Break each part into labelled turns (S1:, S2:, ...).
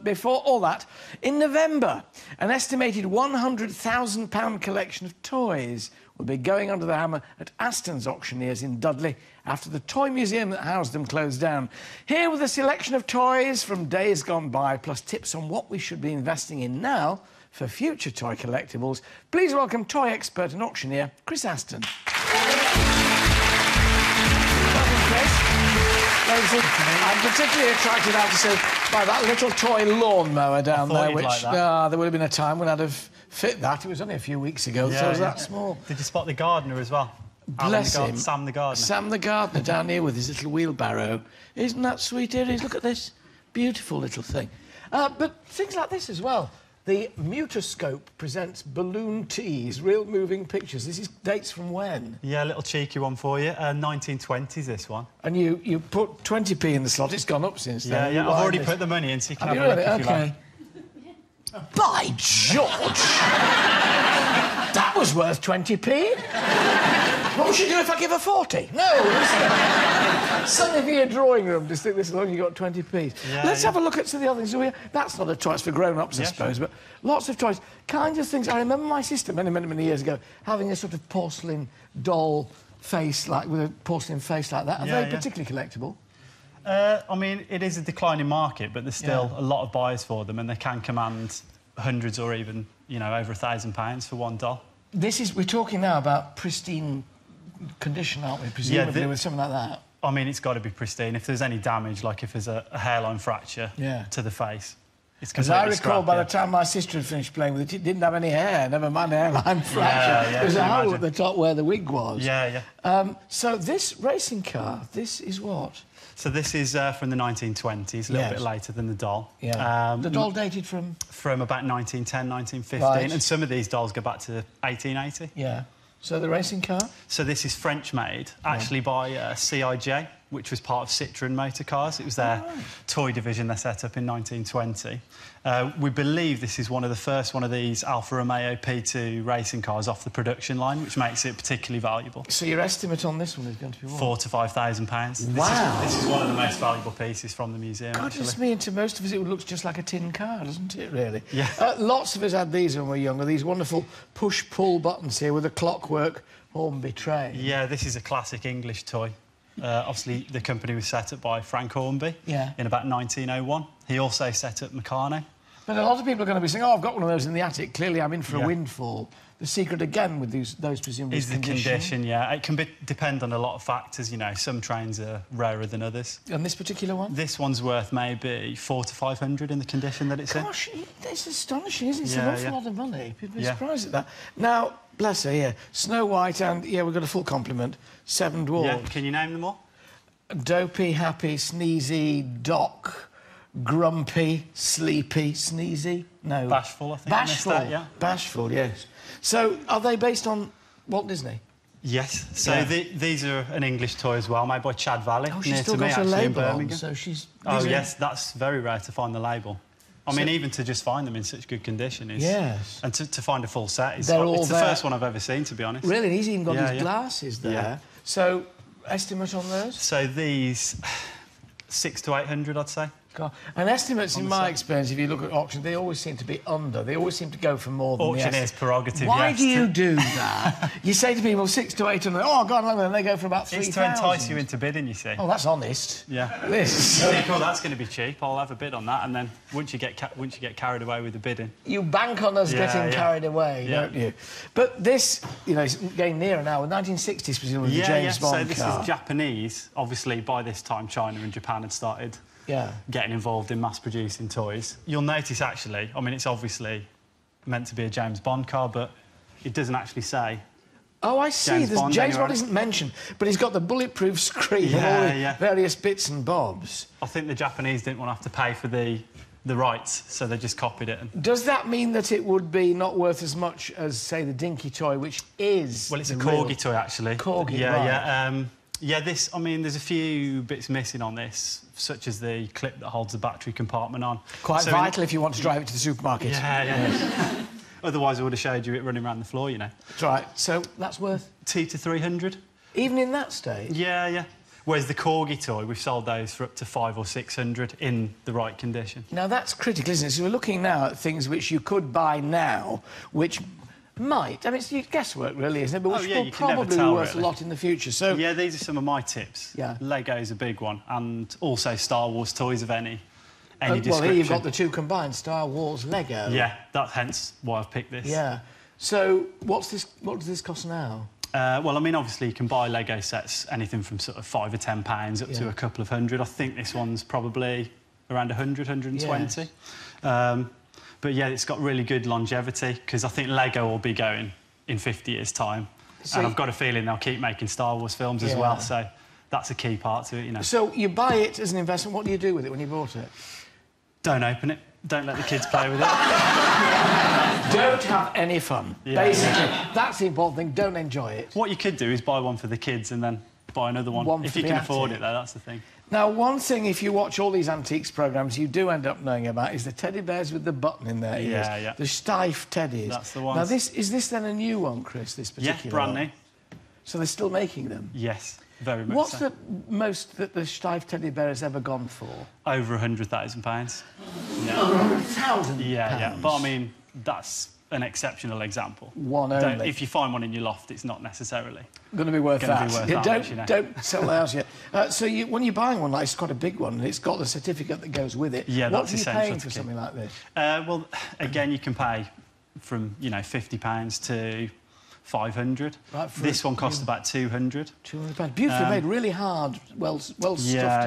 S1: before all that, in November, an estimated £100,000 collection of toys will be going under the hammer at Aston's auctioneers in Dudley after the toy museum that housed them closed down. Here with a selection of toys from days gone by, plus tips on what we should be investing in now for future toy collectibles, please welcome toy expert and auctioneer Chris Aston. I'm particularly attracted, I have to say, by that little toy lawnmower down there, which
S2: like
S1: there would have been a time when I'd have fit that. It was only a few weeks ago, so it was that small.
S2: Did you spot the gardener as well?
S1: Bless him.
S2: Sam the gardener.
S1: Sam the gardener down here with his little wheelbarrow. Isn't that sweet, Aries? Look at this beautiful little thing. But things like this as well. The Mutoscope presents balloon teas, real moving pictures. This is dates from when?
S2: Yeah, a little cheeky one for you. 1920s, this one.
S1: And you put 20p in the slot. It's gone up since then.
S2: Yeah, I've already put the money in, so you can have a look if you like.
S1: By George! That was worth 20p. What would you do if I give her 40? No! Something for your drawing room to stick this along, you got 20p.
S2: Yeah,
S1: Let's have a look at some of the other things. So that's not a toy, it's for grown-ups, I suppose, but lots of toys. Kinds of things. I remember my sister, many years ago, having a sort of porcelain doll face, like, with a porcelain face like that. Are they particularly collectible?
S2: I mean, it is a declining market, but there's still a lot of buyers for them, and they can command hundreds or even, you know, over £1,000 for one doll.
S1: We're talking now about pristine condition, aren't we, presumably, with something like that?
S2: I mean, it's got to be pristine. If there's any damage, like if there's a hairline fracture to the face, it's completely
S1: As I recall, by the time my sister had finished playing with it, it didn't have any hair, never mind a hairline fracture. There was a hole at the top where the wig was. So this racing car, this is what?
S2: So this is from the 1920s, a little bit later than the doll.
S1: The doll dated from? From
S2: about 1910, 1915, and some of these dolls go back to 1880.
S1: Yeah. So the racing car?
S2: So this is French-made, actually by CIJ, which was part of Citroën Motor Cars. It was their toy division they set up in 1920. We believe this is one of the first one of these Alfa Romeo P2 racing cars off the production line, which makes it particularly valuable.
S1: So your estimate on this one is going to be what?
S2: £4,000 to £5,000.
S1: Wow!
S2: This is one of the most valuable pieces from the museum,
S1: Goodness me, and to most of us it looks just like a tin car, doesn't it, really?
S2: Yeah.
S1: Lots of us had these when we were younger, these wonderful push-pull buttons here with a clockwork Hornby tray.
S2: Yeah, this is a classic English toy. Obviously, the company was set up by Frank Hornby in about 1901. He also set up Meccano.
S1: But a lot of people are going to be saying, oh, I've got one of those in the attic. Clearly, I'm in for a windfall. The secret, again, with those presumably
S2: is the condition, It can depend on a lot of factors, you know. Some trains are rarer than others.
S1: And this particular one?
S2: This one's worth maybe £400 to £500 in the condition that it's in.
S1: Gosh, it's astonishing, isn't it? It's an awful lot of money. People are surprised at that. Now, bless her, Snow White and, we've got a full complement. 7 dwarfs.
S2: Yeah, can you name them all?
S1: Dopey, Happy, Sneezy, Doc, Grumpy, Sleepy, Sneezy? No.
S2: Bashful, I think.
S1: Bashful,
S2: I missed that,
S1: Bashful, yes. So, are they based on Walt Disney?
S2: Yes. So these are an English toy as well, made by Chad Valley, near to me, actually, in Birmingham.
S1: So she's...
S2: Oh, yes, that's very rare to find the label. I mean, even to just find them in such good condition is...
S1: Yes.
S2: And to find a full set is...
S1: It's
S2: the first one I've ever seen, to be honest.
S1: Really? He's even got his glasses there.
S2: Yeah.
S1: So, estimate on those?
S2: So these... 600 to 800, I'd say.
S1: God. And estimates, in my experience, if you look at auctions, they always seem to be under. They always seem to go for more than
S2: Auctioneer's prerogative,
S1: Why do you do that? You say to people 600 to 800, oh, God, and they go for about 3,000.
S2: It's to entice you into bidding, you see.
S1: Oh, that's honest.
S2: Yeah.
S1: This.
S2: You think, oh, that's going to be cheap, I'll have a bid on that, and then once you get carried away with the bidding...
S1: You bank on us getting carried away, don't you? But this, it's getting nearer now, with 1960s, presumably, the James Bond
S2: so this is Japanese. Obviously, by this time, China and Japan had started... getting involved in mass-producing toys. You'll notice, actually, I mean, it's obviously meant to be a James Bond car, but it doesn't actually say.
S1: Oh, I see. James Bond isn't mentioned, but he's got the bulletproof screen and all the various bits and bobs.
S2: I think the Japanese didn't want to have to pay for the rights, so they just copied it.
S1: Does that mean that it would be not worth as much as, say, the Dinky toy, which is...
S2: Well, it's a Corgi toy, actually.
S1: Corgi,
S2: this, I mean, there's a few bits missing on this, such as the clip that holds the battery compartment on.
S1: Quite vital if you want to drive it to the supermarket.
S2: Otherwise, I would have showed you it running around the floor, you know.
S1: That's right. So that's worth...
S2: 200 to 300.
S1: Even in that state?
S2: Yeah. Whereas the Corgi toy, we've sold those for up to 500 or 600 in the right condition.
S1: Now, that's critical, isn't it? So we're looking now at things which you could buy now, which might... I mean, it's guesswork, really, isn't it? But which will probably be worth a lot in the future. So
S2: yeah, these are some of my tips.
S1: Yeah.
S2: Lego's a big one, and also Star Wars toys of any description.
S1: Well, here you've got the two combined, Star Wars, Lego.
S2: Yeah, that's hence why I've picked this.
S1: Yeah. So what does this cost now?
S2: Well, I mean, obviously, you can buy Lego sets anything from sort of £5 or £10 up to a couple of hundred. I think this one's probably around 100, 120. Yes. But yeah, it's got really good longevity, because I think Lego will be going in 50 years' time. So and I've got a feeling they'll keep making Star Wars films as well, so that's a key part to it, you know. So
S1: you buy it as an investment. What do you do with it when you bought it?
S2: Don't open it. Don't let the kids play with it.
S1: Don't have any fun. Yeah. Basically, that's the important thing. Don't enjoy it.
S2: What you could do is buy one for the kids and then buy another one if you can afford it, though, that's the thing.
S1: Now, one thing, if you watch all these antiques programmes, you do end up knowing about is the teddy bears with the button in their ears.
S2: Yeah.
S1: The Steiff teddies.
S2: That's the one.
S1: Now, is this then a new one, Chris, this particular
S2: Yeah, brand new.
S1: So they're still making them?
S2: Yes, very much
S1: What's
S2: so.
S1: the most that the Steiff teddy bear has ever gone for?
S2: Over £100,000.
S1: Yeah. Over £100,000?
S2: Yeah. But, I mean, that's an exceptional example.
S1: One only.
S2: If you find one in your loft, it's not necessarily
S1: going to be worth that.
S2: Much, you know.
S1: Don't sell the house yet. So when you're buying one, like, it's quite a big one, and it's got the certificate that goes with it.
S2: Yeah,
S1: what are you paying for something like this?
S2: Well, again, you can pay from £50 to 500. Right, this one cost about 200.
S1: £200. Beautifully made, really hard, well stuffed.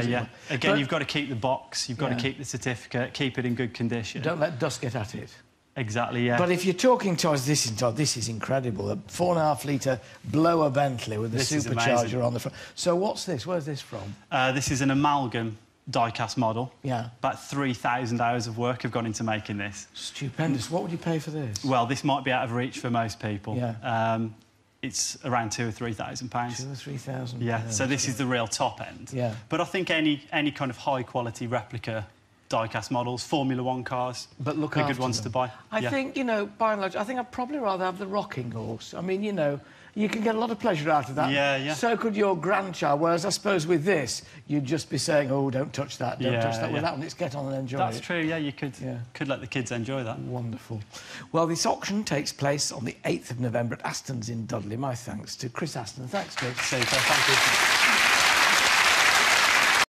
S2: Yeah. Again, you've got to keep the box, you've got to keep the certificate, keep it in good condition.
S1: Don't let dust get at it.
S2: Exactly, yeah.
S1: But if you're talking toys, this is incredible. A 4.5 litre blower Bentley with a supercharger on the front. So what's this? Where's this from?
S2: This is an amalgam die-cast model.
S1: Yeah.
S2: About 3,000 hours of work have gone into making this.
S1: Stupendous. What would you pay for this?
S2: Well, this might be out of reach for most people.
S1: Yeah.
S2: It's around £2,000 or £3,000.
S1: £2,000 or £3,000.
S2: Yeah. So this is the real top end.
S1: Yeah.
S2: But I think any kind of high-quality replica die-cast models, Formula 1 cars,
S1: but look
S2: are good ones to buy.
S1: I think, you know, by and large, I think I'd probably rather have the rocking horse. I mean, you know, you can get a lot of pleasure out of that.
S2: Yeah.
S1: So could your grandchild, whereas I suppose with this, you'd just be saying, oh, don't touch that, don't touch that. With that one, it's get on and enjoy it.
S2: That's true, yeah, you could let the kids enjoy that.
S1: Wonderful. Well, this auction takes place on the 8th of November at Aston's in Dudley. My thanks to Chris Aston. Thanks, Chris.
S2: Super, thank you.